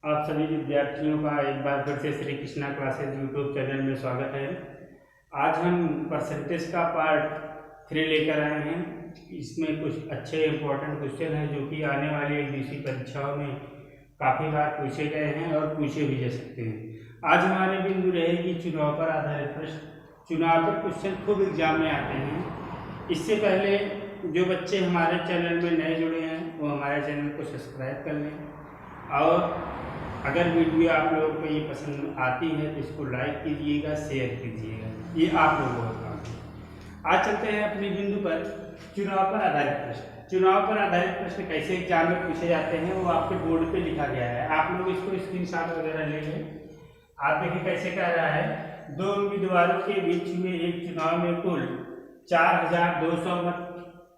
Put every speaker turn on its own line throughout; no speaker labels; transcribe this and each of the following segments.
आप सभी विद्यार्थियों का एक बार फिर से Shri Krishna classes YouTube channel में स्वागत है। आज हम परसेंटेज का पार्ट 3 लेकर आए हैं। इसमें कुछ अच्छे इंपॉर्टेंट क्वेश्चन हैं जो कि आने वाली एक दूसरी परीक्षाओं में काफ़ी बार पूछे गए हैं और पूछे भी जा सकते हैं। आज हमारे बिंदु रहेगी चुनाव पर आधारित प्रश्न। चुनाव पर क्वेश्चन खूब एग्जाम में आते हैं। इससे पहले जो बच्चे हमारे चैनल में नए जुड़े हैं वो हमारे चैनल को सब्सक्राइब कर लें, और अगर वीडियो आप लोगों को ये पसंद आती है तो इसको लाइक कीजिएगा, शेयर कीजिएगा, ये आप लोगों का काम है। आज चलते हैं अपने बिंदु पर, चुनाव पर आधारित प्रश्न। चुनाव पर आधारित प्रश्न कैसे एग्जाम में पूछे जाते हैं वो आपके बोर्ड पे लिखा गया है, आप लोग इसको स्क्रीनशॉट वगैरह ले लें। आप देखिए कैसे कह रहा है, दो उम्मीदवारों के बीच में एक चुनाव में कुल 4200 मत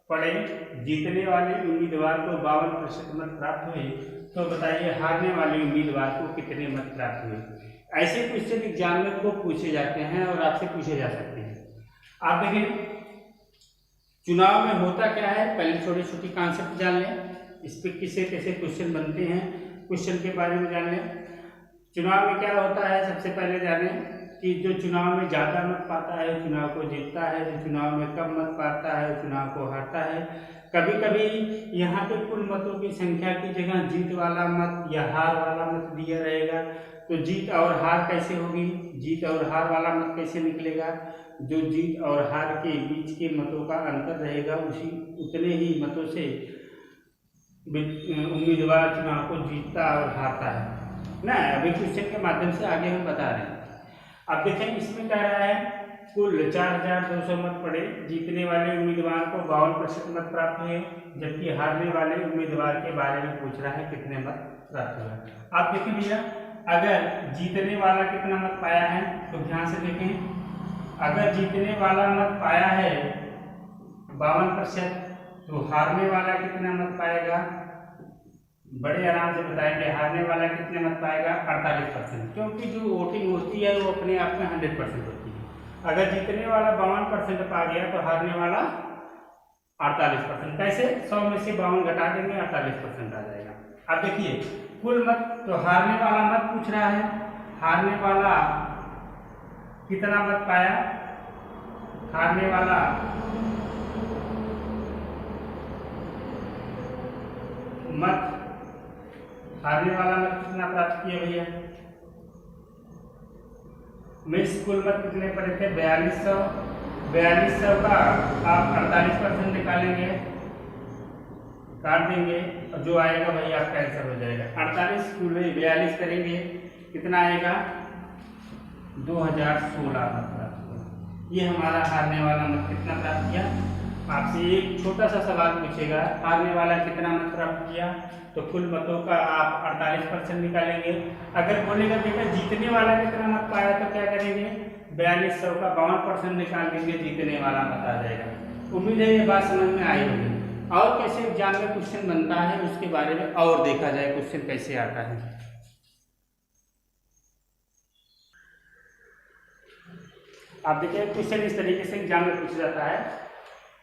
पड़े, जीतने वाले उम्मीदवार को 52% मत प्राप्त हुए, तो बताइए हारने वाले उम्मीदवार को कितने मत प्राप्त हुए। ऐसे क्वेश्चन एग्जाम में को पूछे जाते हैं और आपसे पूछे जा सकते हैं। आप देखें चुनाव में होता क्या है, पहले छोटी छोटी कॉन्सेप्ट जान लें, इस पर किसे कैसे क्वेश्चन बनते हैं, क्वेश्चन के बारे में जान लें। चुनाव में क्या होता है, सबसे पहले जानें कि जो चुनाव में ज़्यादा मत पाता है चुनाव को जीतता है, जो चुनाव में कम मत पाता है चुनाव को हारता है। कभी कभी यहाँ पे कुल मतों की संख्या की जगह जीत वाला मत या हार वाला मत दिया रहेगा, तो जीत और हार कैसे होगी, जीत और हार वाला मत कैसे निकलेगा। जो जीत और हार के बीच के मतों का अंतर रहेगा उतने ही मतों से उम्मीदवार चुनाव को जीतता और हारता है ना। अभी क्वेश्चन के माध्यम से आगे हम बता रहे हैं। अब देखें इसमें कह रहा है कुल 4200 मत पड़े, जीतने वाले उम्मीदवार को 52% मत प्राप्त हुए, जबकि हारने वाले उम्मीदवार के बारे में पूछ रहा है कितने मत प्राप्त हुए। आप देखें भैया, अगर जीतने वाला कितना मत पाया है तो ध्यान से देखें, अगर जीतने वाला मत पाया है 52%, तो हारने वाला कितना मत पाएगा, बड़े आराम से बताएंगे, हारने वाला कितने मत पाएगा 48%, क्योंकि जो वोटिंग होती है वो अपने आप में 100% होती है। अगर जीतने वाला 52% पा गया तो हारने वाला 48%। कैसे, 100 में से 52 घटा देंगे 48% आ जाएगा। अब देखिए कुल मत, तो हारने वाला मत पूछ रहा है, हारने वाला कितना मत पाया, हारने वाला मत, हारने वाला मत कितना प्राप्त किया भैया, मिस कुल मत कितने पड़े थे 4200, 4200 का आप 48% निकालेंगे, काट देंगे और जो आएगा भाई आपका आंसर हो जाएगा 48 कुल 42 करेंगे कितना आएगा 2016 मत प्राप्त हुआ। ये हमारा हारने वाला मत कितना प्राप्त किया। आपसे एक छोटा सा सवाल पूछेगा, हारने वाला कितना मत प्राप्त किया, तो कुल मतों का आप 48% निकालेंगे। अगर बोलेगा बेटा जीतने वाला कितना मत पाया तो क्या करेंगे, 4200 का 52% निकाल देंगे, जीतने वाला मत आ जाएगा। उम्मीद है ये बात समझ में आई होगी। और कैसे एग्जाम में क्वेश्चन बनता है उसके बारे में और देखा जाए, क्वेश्चन कैसे आता है। आप देखिए क्वेश्चन इस तरीके से एग्जाम में पूछा जाता है,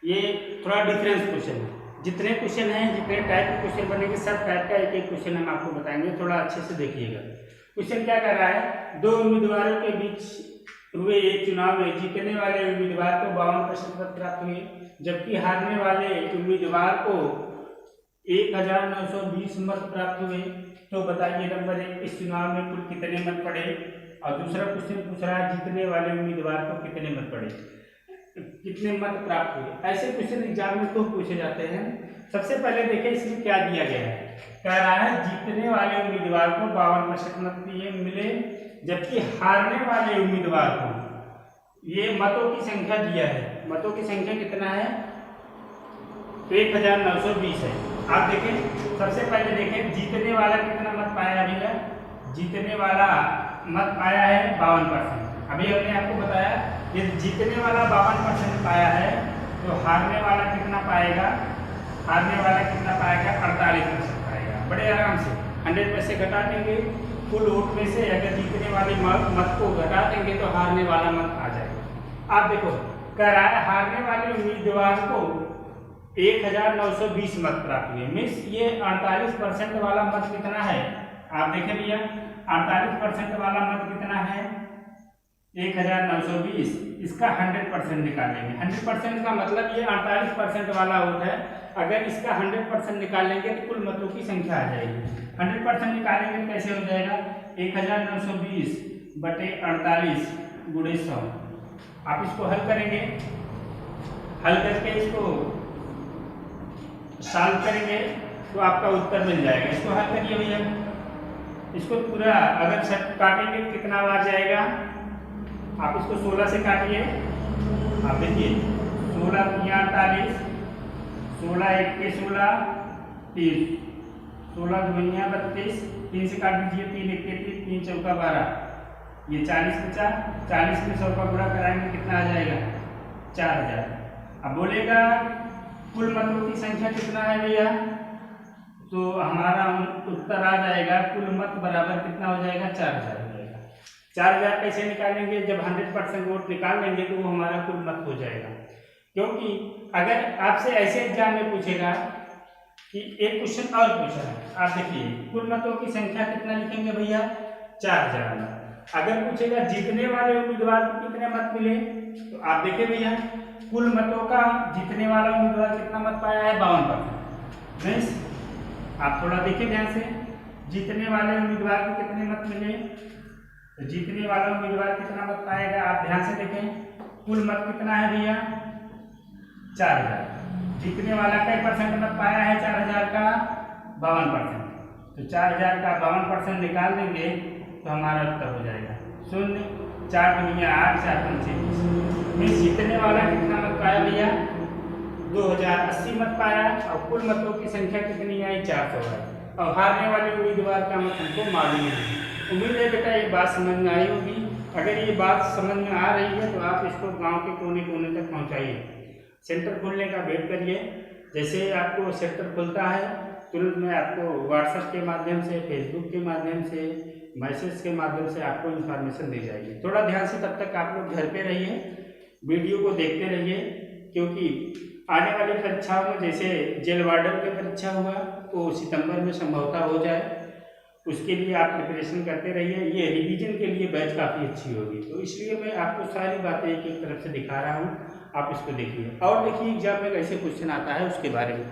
ये थोड़ा डिफरेंस क्वेश्चन है। जितने क्वेश्चन हैं, जितने टाइप के क्वेश्चन बनेंगे, सब टाइप का एक एक क्वेश्चन हम आपको बताएंगे, थोड़ा अच्छे से देखिएगा। क्वेश्चन क्या कर रहा है, दो उम्मीदवारों के बीच हुए एक चुनाव में जीतने वाले उम्मीदवार को 52% मत प्राप्त हुए, जबकि हारने वाले उम्मीदवार को 1920 मत प्राप्त हुए, तो बताइए नंबर 1 इस चुनाव में कुल कितने मत पड़े। और दूसरा क्वेश्चन पूछ रहा है जीतने वाले उम्मीदवार को कितने मत पड़े, कितने मत प्राप्त हुए। ऐसे क्वेश्चन एग्जाम में खूब पूछे जाते हैं। सबसे पहले देखिए इसमें क्या दिया गया है, कह रहा है जीतने वाले उम्मीदवार को 52% मत मिले, जबकि हारने वाले उम्मीदवार को, ये मतों की संख्या दिया है, मतों की संख्या कितना है 1920 है। आप देखें सबसे पहले देखें जीतने वाला कितना मत पाया भैया, जीतने वाला मत पाया है 52%। अभी हमने आपको बताया ये जीतने वाला 52% पाया है, तो हारने वाला कितना पाएगा, हारने वाला कितना पाएगा 48% पाएगा। बड़े आराम से 100 में से घटा देंगे, कुल वोट में से अगर जीतने वाले मत को घटा देंगे तो हारने वाला मत आ जाएगा। आप देखो कह रहा है हारने वाले उम्मीदवार को 1920 मत प्राप्त हुए, मीन्स ये 48% वाला मत कितना है आप देखें भैया 48% वाला मत कितना है 1920, इसका 100% निकालेंगे। 100% का मतलब ये 48% वाला वोट है, अगर इसका 100% निकालेंगे तो कुल मतों की संख्या आ जाएगी। 100% निकालेंगे तो कैसे हो जाएगा 1920 बटे 48 गुणे 100। आप इसको हल करेंगे, हल करके इसको सॉल्व करेंगे तो आपका उत्तर मिल जाएगा। इसको हल करिए भैया, इसको पूरा अगर सब काटेंगे कितना बार जाएगा, आप इसको 16 से काटिए। आप देखिए 16 × 48, 16 × 1 = 16, 3, 16 × 2 = 32, 3 से काट दीजिए, 3 × 1 = 3, 3 × 4 = 12, ये 40 बचा। 40 में 100 का गुणा कराएंगे कितना आ जाएगा 4000। अब बोलेगा कुल मतों की संख्या कितना है भैया, तो हमारा उत्तर आ जाएगा कुल मत बराबर कितना हो जाएगा 4000 हो जाएगा। 4000 कैसे निकालेंगे, जब 100% वोट निकाल लेंगे तो वो हमारा कुल मत हो जाएगा। क्योंकि अगर आपसे ऐसे एग्जाम में पूछेगा कि एक क्वेश्चन और पूछा है, आप देखिए कुल मतों की संख्या कितना लिखेंगे भैया 4000। अगर पूछेगा जीतने वाले उम्मीदवार को कितने मत मिले, तो आप देखिए भैया कुल मतों का जीतने वाला उम्मीदवार कितना मत पाया है 52%। आप थोड़ा देखिए ध्यान से, जीतने वाले उम्मीदवार को कितने मत मिले, तो जीतने वाला उम्मीदवार कितना मत पाएगा, आप ध्यान से देखें कुल मत कितना है भैया 4000। जीतने वाला कई % मत पाया है 4000 का 52%, तो 4000 का 52% निकाल देंगे तो हमारा उत्तर हो जाएगा 0, 4 × 8 = 4 × 5 में जीतने वाला कितना मत पाया भैया 2080 मत पाया, और कुल मतों की संख्या कितनी आई 400 है, और हारने वाले उम्मीदवार का मत हमको मालूम नहीं। उम्मीद है बेटा ये बात समझ में आई होगी। अगर ये बात समझ में आ रही है तो आप इसको गांव के कोने कोने तक पहुंचाइए। सेंटर खोलने का वेट करिए, जैसे आपको सेंटर खुलता है तुरंत में आपको व्हाट्सएप के माध्यम से, फेसबुक के माध्यम से, मैसेज के माध्यम से आपको इन्फॉर्मेशन दी जाएगी। थोड़ा ध्यान से तब तक आप लोग घर पे रहिए, वीडियो को देखते रहिए, क्योंकि आने वाली परीक्षाओं में जैसे जेल वार्डन की परीक्षा हुआ तो सितंबर में संभवतः हो जाए, उसके लिए आप प्रिपरेशन करते रहिए। ये रिवीजन के लिए बैच काफ़ी अच्छी होगी, तो इसलिए मैं आपको सारी बातें एक एक तरफ से दिखा रहा हूँ, आप इसको देखिए। और देखिए एग्जाम में कैसे क्वेश्चन आता है उसके बारे में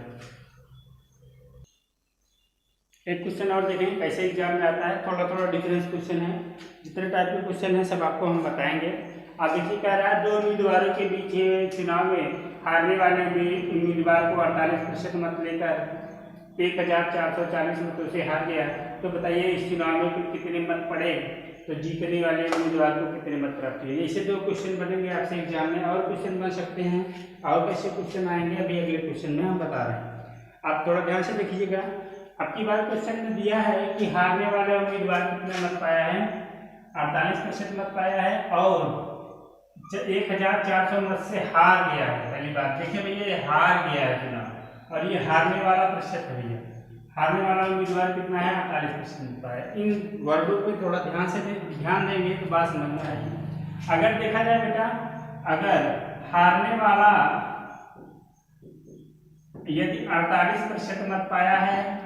एक क्वेश्चन और देखें कैसे एग्जाम में आता है। थोड़ा थोड़ा डिफरेंस क्वेश्चन है, जितने टाइप के क्वेश्चन हैं सब आपको हम बताएंगे। अब देखिए कह रहा है दो उम्मीदवारों के बीच चुनाव में हारने वाले उम्मीदवार को 48% मत लेकर 1440 मतों से हार गया, तो बताइए इस चुनाव में कितने मत पड़े, तो जीतने वाले उम्मीदवार को कितने मत प्राप्त हुए। ऐसे दो क्वेश्चन बनेंगे आपसे एग्जाम में, और क्वेश्चन बन सकते हैं, और कैसे क्वेश्चन आएंगे अभी अगले क्वेश्चन में हम बता रहे हैं। आप थोड़ा ध्यान से देखिएगा। अब की बार क्वेश्चन में दिया है कि हारने वाला उम्मीदवार कितना मत पाया है 48% मत पाया है, और 1400 मत से हार गया है। पहली बात देखिए भैया ये हार गया है चुनाव, और ये हारने वाला प्रतिशत है भैया, हारने वाला उम्मीदवार कितना है 48% पाया। इन वर्डों पे थोड़ा ध्यान देंगे तो बात समझ में आएगी। अगर देखा जाए बेटा, अगर हारने वाला यदि 48% मत पाया है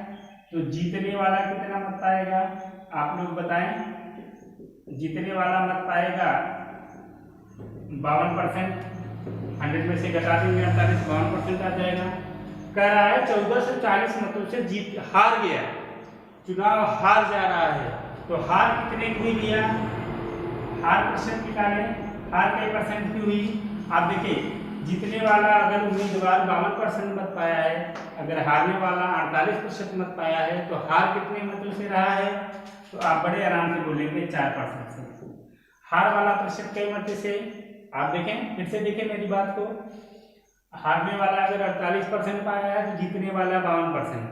तो जीतने वाला कितना मत पाएगा, आप लोग बताएं। जीतने वाला मत पाएगा 52%, 100 में से घटा देंगे 48, 52% आ जाएगा। कह रहा है 1440 मतों से जीत हार गया, चुनाव हार जा रहा है, तो हार कितने की हुई भैया, हार प्रतिशत निकालें, हार कई % की हुई। आप देखिए जीतने वाला अगर उम्मीदवार 52% मत पाया है, अगर हारने वाला 48% मत पाया है, तो हार कितने मतों से रहा है, तो आप बड़े आराम से बोलेंगे 4% से। हार वाला प्रतिशत कई मत से, आप देखें फिर से देखें मेरी बात को, हारने वाला अगर 48% पाया है तो जीतने वाला 52%,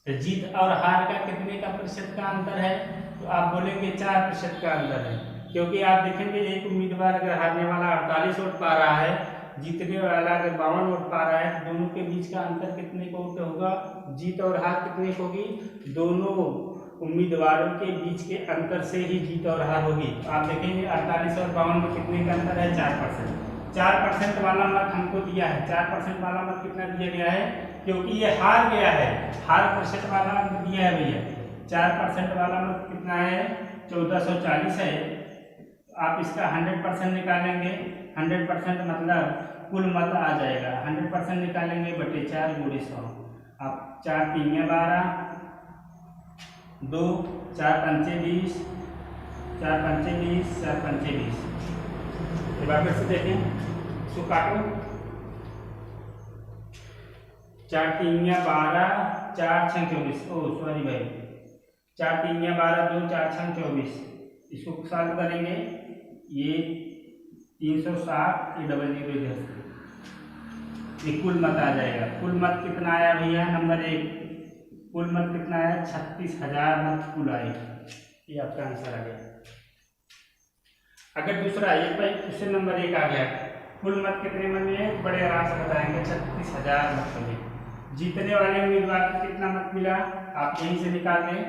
तो जीत और हार का कितने का प्रतिशत का अंतर है, तो आप बोलेंगे 4% का अंतर है। क्योंकि आप देखेंगे एक उम्मीदवार अगर हारने वाला 48 वोट पा रहा है, जीतने वाला अगर 52 वोट पा रहा है, तो दोनों के बीच का अंतर कितने को होगा, जीत और हार कितने की होगी, दोनों उम्मीदवारों के बीच के अंतर से ही जीत और हार होगी। आप देखेंगे 48 और 52 में कितने का अंतर है 4%। 4% वाला मत हमको दिया है, 4% वाला मत कितना दिया गया है, क्योंकि ये हार गया है, हार प्रतिशत वाला मत दिया है भैया 4% वाला मत कितना है, 1440 है। आप इसका 100% निकालेंगे, 100% मतलब कुल मत आ जाएगा, 100% निकालेंगे बटे 4 गुणे 100। आप 4 3 12, 2 4 5 20, 4 5 20, 4 5 20। एक बार फिर से देखें, इसको काटो, 4 3 12, 4 6 24, ओ सॉरी भाई, 4 3 12, 2 4 6 24। इसको सॉल्व करेंगे, ये 360, ये 00 इधर से, ये कुल मत आ जाएगा। कुल मत कितना आया भैया, नंबर 1 कुल मत कितना आया, 36,000 मत कुल आए। ये आपका आंसर आ गया। अगर दूसरा ये क्वेश्चन नंबर 1 आ गया, कुल मत कितने बने, बड़े आराम से बताएंगे, 36,000 मत बने। जीतने वाले उम्मीदवार को कितना मत मिला, आप यहीं से निकाल लें।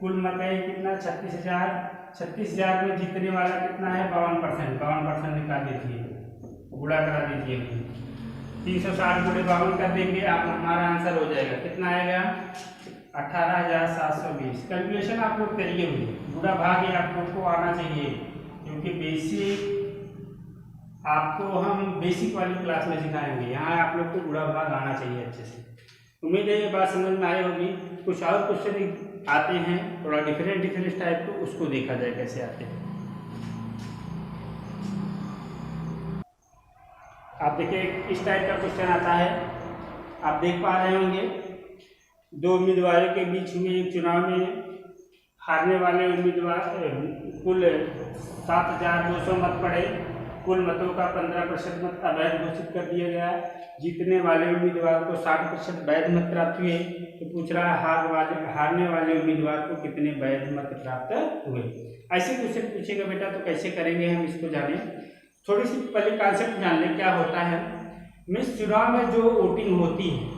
कुल मत है कितना, 36,000। 36,000 में जीतने वाला कितना है, 52%। 52% निकाल दीजिए, गुणा करा दीजिए, 360 गुणे 52 कर देंगे, आप हमारा आंसर हो जाएगा। कितना आएगा, 18,720। कैलकुलेशन आप लोग करिए हुई, बुरा भाग ये आप लोग को आना चाहिए, क्योंकि बेसिक आपको हम बेसिक वाली क्लास में सिखाएंगे, यहाँ आप लोग को बुरा भाग आना चाहिए अच्छे से। उम्मीद है ये बात समझ में आई होगी। कुछ और क्वेश्चन आते हैं थोड़ा डिफरेंट टाइप, तो उसको देखा जाए कैसे आते हैं। आप देखिए, इस टाइप का क्वेश्चन आता है, आप देख पा रहे होंगे, 2 उम्मीदवारों के बीच में एक चुनाव में हारने वाले उम्मीदवार कुल 7,200 मत पड़े। कुल मतों का 15% मत अवैध घोषित कर दिया गया। जीतने वाले उम्मीदवार को 60% वैध मत प्राप्त हुए। तो पूछ रहा है हारने वाले उम्मीदवार को कितने वैध मत प्राप्त हुए। ऐसे क्वेश्चन पूछेगा बेटा, तो कैसे करेंगे हम इसको जाने। थोड़ी सी पहले कॉन्सेप्ट जान लें क्या होता है। मिस चुनाव में जो वोटिंग होती है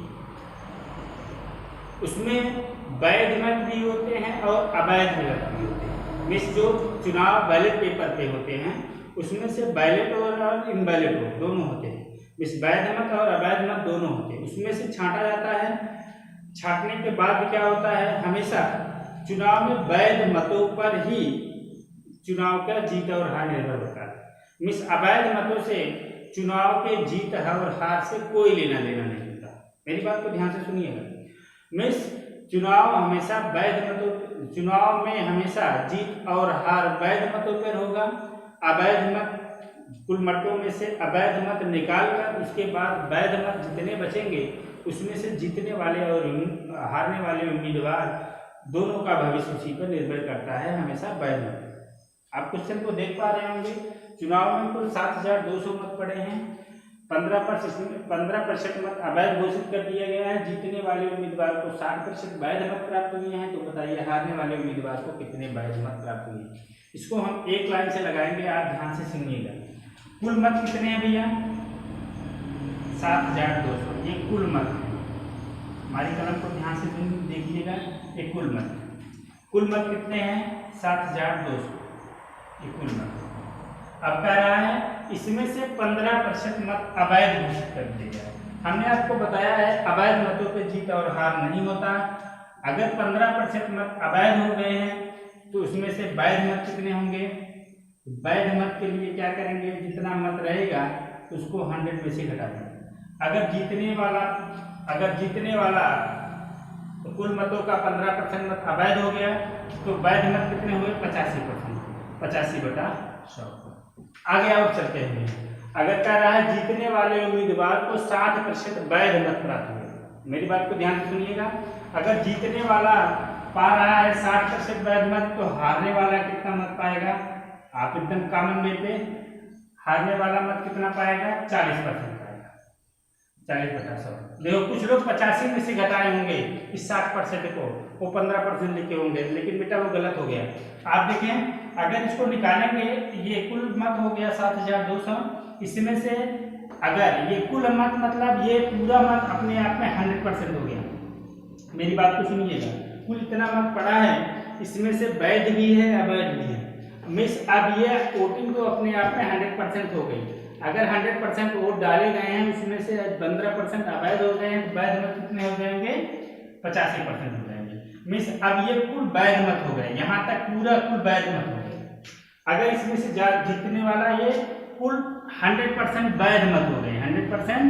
उसमें वैध मत भी होते हैं और अवैध मत भी होते हैं। मिस जो चुनाव बैलेट पेपर पे होते हैं उसमें से बैलेट और इनवैलिड दोनों होते हैं। मिस वैध मत और अवैध मत दोनों होते हैं, उसमें से छांटा जाता है। छांटने के बाद क्या होता है, हमेशा चुनाव में वैध मतों पर ही चुनाव का जीत और हार निर्भर होता है। मिस अवैध मतों से चुनाव के जीत और हार से कोई लेना देना नहीं होता। मेरी बात को ध्यान से सुनिएगा। मिस चुनाव में हमेशा जीत और हार वैध मतों पर होगा। अवैध मत, कुल मतों में से अवैध मत निकाल कर उसके बाद वैध मत जितने बचेंगे उसमें से जीतने वाले और हारने वाले उम्मीदवार दोनों का भविष्य उसी पर निर्भर करता है, हमेशा वैध मत। आप क्वेश्चन को देख पा रहे होंगे। चुनाव में कुल 7,200 मत पड़े हैं, 15% मत अवैध घोषित कर दिया गया है। जीतने वाले उम्मीदवार को 60% वैध मत प्राप्त हुए हैं। तो बताइए हारने वाले उम्मीदवार को कितने वैध मत प्राप्त हुए हैं। इसको हम एक लाइन से लगाएंगे, आप ध्यान से सुनिएगा। कुल मत कितने हैं भैया, 7,200। ये कुल मत है, हमारी कलम को ध्यान से देखिएगा। ये कुल मत कितने हैं, 7,200। ये कुल मत। अब कह रहा है इसमें से 15% मत अवैध घोषित कर दिया जाए। हमने आपको बताया है अवैध मतों पे जीत और हार नहीं होता। अगर 15% मत अवैध हो गए हैं तो उसमें से वैध मत कितने होंगे। वैध मत के लिए क्या करेंगे, जितना मत रहेगा उसको 100 में से घटा देंगे। अगर जीतने वाला तो कुल मतों का 15% मत अवैध हो गया तो वैध मत कितने हुए, 85%, 85/100। आगे और चलते हैं। अगर कह रहा है जीतने वाले उम्मीदवार को 60% वैध मत प्राप्त हुए। मेरी बात को ध्यान से सुनिएगा। अगर जीतने वाला पा रहा है 60% वैध मत तो हारने वाला कितना मत पाएगा। आप एकदम कॉमन वे पे, हारने वाला मत कितना पाएगा, 40% पाएगा, 40/100। देखो कुछ लोग 85 में से घटाए होंगे इस 60% को, वो 15% लिखे होंगे, लेकिन बेटा वो गलत हो गया। आप देखें अगर इसको निकालेंगे, ये कुल मत हो गया 7,200। इसमें से अगर ये कुल मत मतलब ये पूरा मत अपने आप में 100% हो गया। मेरी बात को सुनिएगा, कुल इतना मत पड़ा है, इसमें से वैध भी है अवैध भी है। मिस अब ये वोटिंग तो अपने आप में 100% हो गई। अगर 100% वोट डाले गए हैं उसमें से 15% अवैध हो गए हैं तो वैध मत कितने हो जाएंगे, 85% हो जाएंगे। मीन्स अब ये कुल वैध मत हो गए, यहाँ तक पूरा कुल वैध मत हो गए। अगर इसमें से जीतने वाला ये कुल 100% वैध मत हो गए, 100%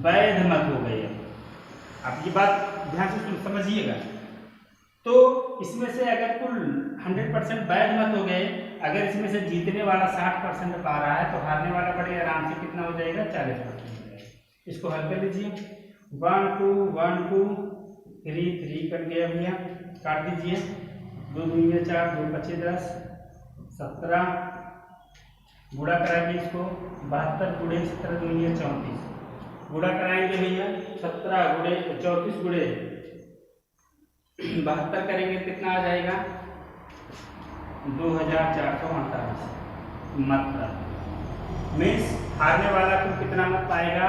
वैध मत हो गए। अब ये बात ध्यान से समझिएगा। तो इसमें से अगर कुल 100% वैध मत हो गए, अगर इसमें से जीतने वाला 60% पा रहा है तो हारने वाला बड़े आराम से कितना हो जाएगा, 40%। इसको हल कर लीजिए। 1 2 1 2 3 3 कर गया भैया, काट दीजिए। 2 2 4 2 25 10 17 गुणा कराएंगे इसको। 72 गुणे 17 2 34 गुणा कराएंगे भैया। 17 गुणे 34 गुणे 72 करेंगे, कितना आ जाएगा, 2448 मत प्राप्त। मीन्स हारने वाला को कितना मत पाएगा,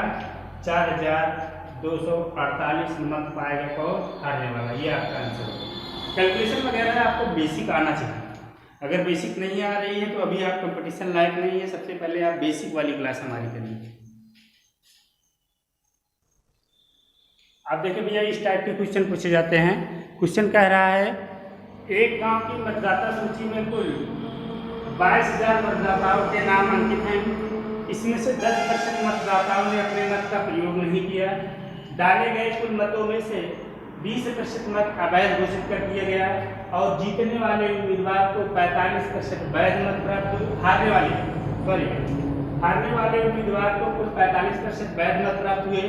4248 मत पाएगा कौन, हारने वाला। ये आपका आंसर है। कैलकुलेशन वगैरह आपको बेसिक आना चाहिए। अगर बेसिक नहीं आ रही है तो अभी आप कंपटीशन लायक नहीं है। सबसे पहले आप बेसिक वाली क्लास हमारी करिए। आप देखिए भैया, इस टाइप के क्वेश्चन पूछे जाते हैं। क्वेश्चन कह रहा है एक गांव की मतदाता सूची में कुल 22,000 मतदाताओं के नाम अंकित हैं। इसमें से 10% मतदाताओं ने अपने मत का प्रयोग नहीं किया। डाले गए कुल मतों में से 20% मत अवैध घोषित कर दिया गया और जीतने वाले उम्मीदवार को 45% वैध मत प्राप्त हुए। हारने वाले उम्मीदवार को कुल 45% वैध मत प्राप्त हुए।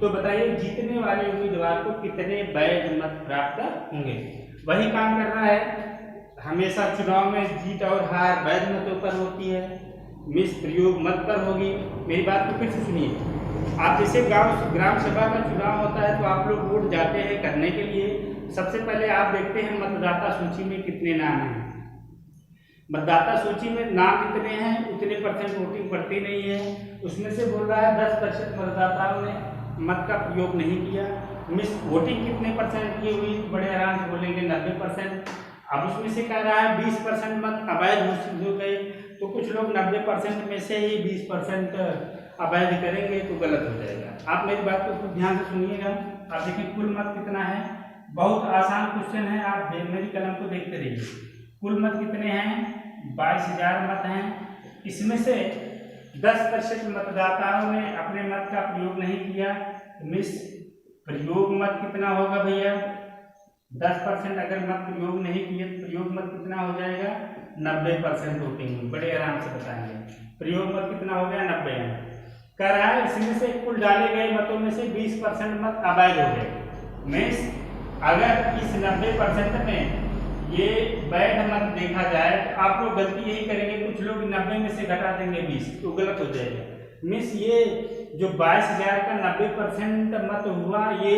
तो बताइए जीतने वाले उम्मीदवार को कितने वैध मत प्राप्त होंगे। वही काम कर रहा है। हमेशा चुनाव में जीत और हार वैध मतों पर होती है, मिस प्रयोग मत पर होगी। मेरी बात को फिर से सुनिए। आप जैसे ग्राम सभा का चुनाव होता है तो आप लोग वोट जाते हैं करने के लिए। सबसे पहले आप देखते हैं मतदाता सूची में कितने नाम हैं। मतदाता सूची में नाम कितने हैं उतने % वोटिंग पड़ती नहीं है। उसमें से बोल रहा है 10% मतदाताओं ने मत का प्रयोग नहीं किया। मिस वोटिंग कितने % की हुई, बड़े आराम से बोलेंगे 90%। अब उसमें से कह रहा है 20% मत अवैध घोषित हो गए। तो कुछ लोग 90% में से ही 20% अवैध करेंगे तो गलत हो जाएगा। आप मेरी बात को खूब ध्यान से सुनिएगा। आप देखिए कुल मत कितना है, बहुत आसान क्वेश्चन है, आप मेरी कलम को देखते रहिए। कुल मत कितने हैं, 22,000 मत हैं। इसमें से 10% मतदाताओं ने अपने मत का प्रयोग नहीं किया। मिस प्रयोग मत कितना होगा भैया, 10% अगर मत प्रयोग नहीं किए तो प्रयोग मत कितना हो जाएगा, 90% वोटिंग। बड़े आराम से बताएंगे प्रयोग मत कितना हो गया, 90 कह रहा है। इसमें से कुल डाले गए मतों में से 20% मत अवैध हो गए। मीन्स अगर इस 90% में ये वैध मत देखा जाए तो आप लोग गलती यही करेंगे, कुछ लोग 90 में से घटा देंगे 20 तो गलत हो जाएगा। मीन्स ये जो 22,000 का 90% मत हुआ, ये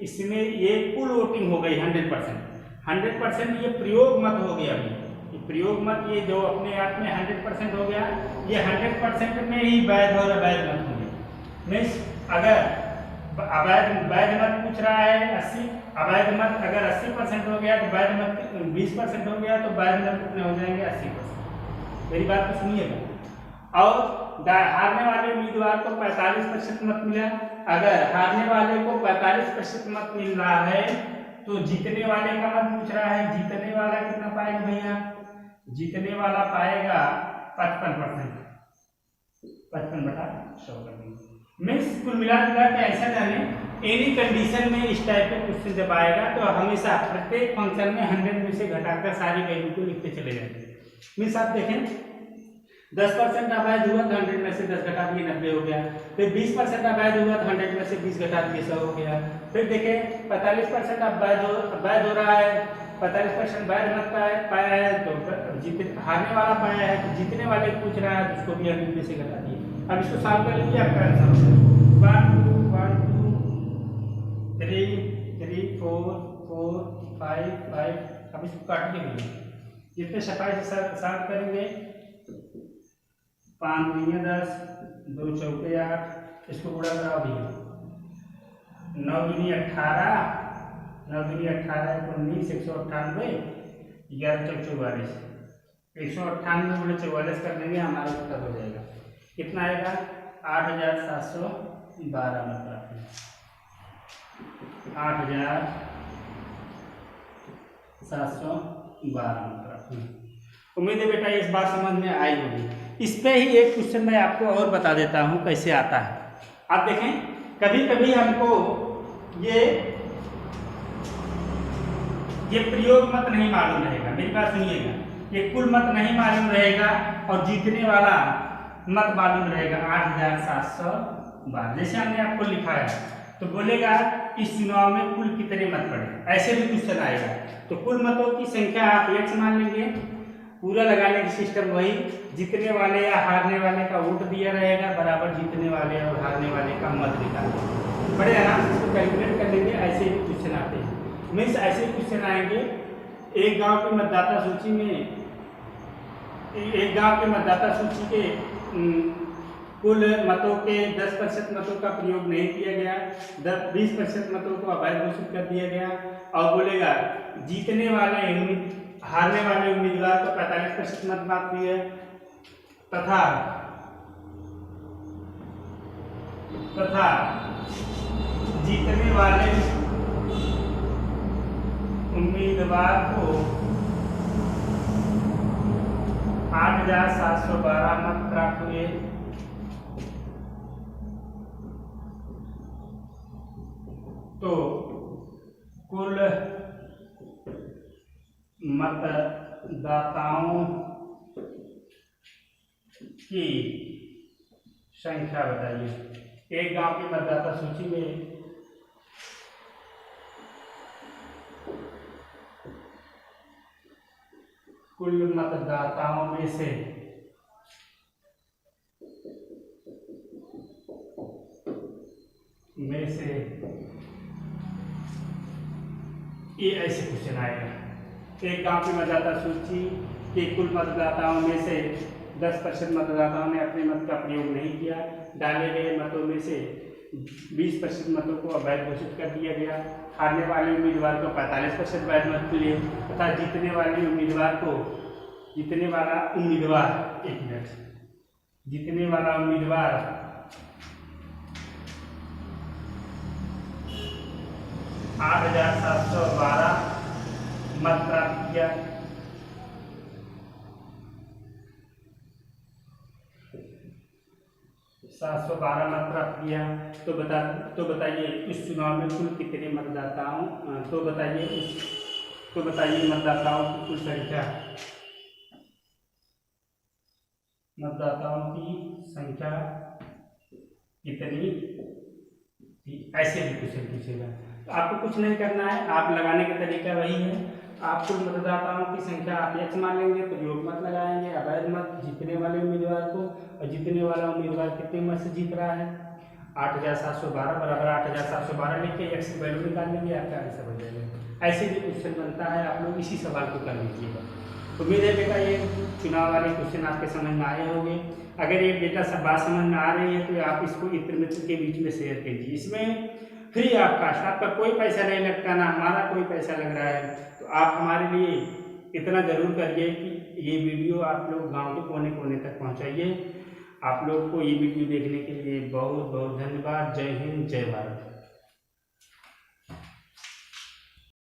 इसमें ये कुल वोटिंग हो गई 100%। ये प्रयोग मत हो गया। अभी ये प्रयोग मत, ये जो अपने आप में 100% हो गया, ये 100% में ही वैध और अवैध मत होंगे। मीन्स अगर वैध मत पूछ रहा है 80, अवैध मत अगर 80% हो गया तो वैध मत 20% हो गया तो वैध मत कितने हो जाएंगे, 80%। मेरी बात को सुनिएगा। और हारने वाले उम्मीदवार को 45% मत मिला। अगर हारने वाले को 45% मत मिल रहा है तो जीतने वाले का मत पूछ रहा है। जीतने वाला कितना पाएगा भैया, जीतने वाला पाएगा 55%, 55/100 कर देंगे। मीन्स कुल मिला जुला के ऐसा जाने एनी कंडीशन में इस टाइप के क्वेश्चन जब आएगा तो हमेशा प्रत्येक फंक्शन में 100 में से घटाकर सारी वैल्यू को लिखते चले जाएंगे। मीन्स आप देखें 10% अवैध हुआ तो 100 में से 10 घटा दिए 90 हो गया। फिर 20% अवैध हुआ तो 100 में से 20 घटा दिए 100 हो गया। फिर देखें 45% अवैध हो रहा है, 45% वैध मत पाया है तो हारने वाला पाया है तो जीतने वाले पूछ रहा है तो उसको भी 100 में से घटा दिए। अब इसको सॉल्व कर लीजिए, आपका आंसर होगा 1 2 1 2 3 3 4 4 5 5। अब इसको काट के भी जितने सफाई से सॉल्व करेंगे, 5 दूनी 10 2 चौके 8, इसको गुणा कराओ भी 9 दूनी 18 9 दूनी 18 19 198 11 चौक 44 198 गुणे 44 कर देंगे, हमारा उत्तर हो जाएगा कितना आएगा 8,712 मतलब 8,712 712 मात्रा। उम्मीद है बेटा इस बात समझ में आई होगी। इस पे ही एक क्वेश्चन मैं आपको और बता देता हूँ कैसे आता है। आप देखें, कभी कभी हमको ये प्रयोग मत नहीं मालूम रहेगा, मेरी बात सुनिएगा, ये कुल मत नहीं मालूम रहेगा और जीतने वाला मत मालूम रहेगा 8712। जैसे हमने आपको लिखा है तो बोलेगा इस चुनाव में कुल कितने मत पड़े, ऐसे भी क्वेश्चन आएगा। तो कुल मतों की संख्या आप x मान लेंगे, पूरा लगाने की सिस्टम वही, जीतने वाले या हारने वाले का वोट दिया रहेगा बराबर जीतने वाले और हारने वाले का मत निकालना। बड़े आराम से इसको कैलकुलेट कर लेंगे। ऐसे भी क्वेश्चन आते हैं, मीन्स ऐसे क्वेश्चन आएंगे। एक गांव की मतदाता सूची में के कुल मतों के 10% मतों का प्रयोग नहीं किया गया, 20% मतों को अवैध घोषित कर दिया गया और बोलेगा हारने वाले उम्मीदवार को 45% मत प्राप्त हुए तथा जीतने वाले उम्मीदवार को 8712 मत प्राप्त हुए। तो कुल मतदाताओं की संख्या बताइए। एक गांव की मतदाता सूची में कुल मतदाताओं में से ये ऐसे क्वेश्चन आएगा। एक गांव की मतदाता सूची के कुल मतदाताओं में से 10% मतदाताओं ने अपने मत का प्रयोग नहीं किया, डाले गए मतों में से 20% मतों को अवैध घोषित कर दिया गया, हारने वाले उम्मीदवार को 45% वैध मत मिले तथा जीतने वाला उम्मीदवार 8712 मत प्राप्त किया। तो बताइए इस चुनाव में कुल कितने मतदाताओं मतदाताओं की कुल संख्या, कितनी थी। ऐसे भी क्वेश्चन पूछेगा। तो आपको कुछ नहीं करना है, आप लगाने का तरीका वही है। आप कुल मतदाताओं की संख्या आप x मान लेंगे, प्रयोग मत लगाएंगे, अवैध मत, जीतने वाले उम्मीदवार को, और जीतने वाला उम्मीदवार कितने मत से जीत रहा है 8712 बराबर 8712 लिख के x की वैल्यू निकाल लेंगे, आपका आंसर हो जाएगा। ऐसे भी क्वेश्चन बनता है, आप लोग इसी सवाल को कर लीजिएगा। उम्मीद है बेटा ये चुनाव वाले क्वेश्चन आपके समझ में आए होंगे। अगर ये बेटा सब बात समझ में आ रही है तो आप इसको इतर मित्र के बीच में शेयर कीजिए। इसमें फ्री ऑफ कास्ट, आपका कोई पैसा नहीं लगता, ना हमारा कोई पैसा लग रहा है। तो आप हमारे लिए इतना जरूर करिए कि ये वीडियो आप लोग गांव के कोने कोने तक पहुंचाइए। आप लोग को ये वीडियो देखने के लिए बहुत बहुत धन्यवाद। जय हिंद, जय भारत।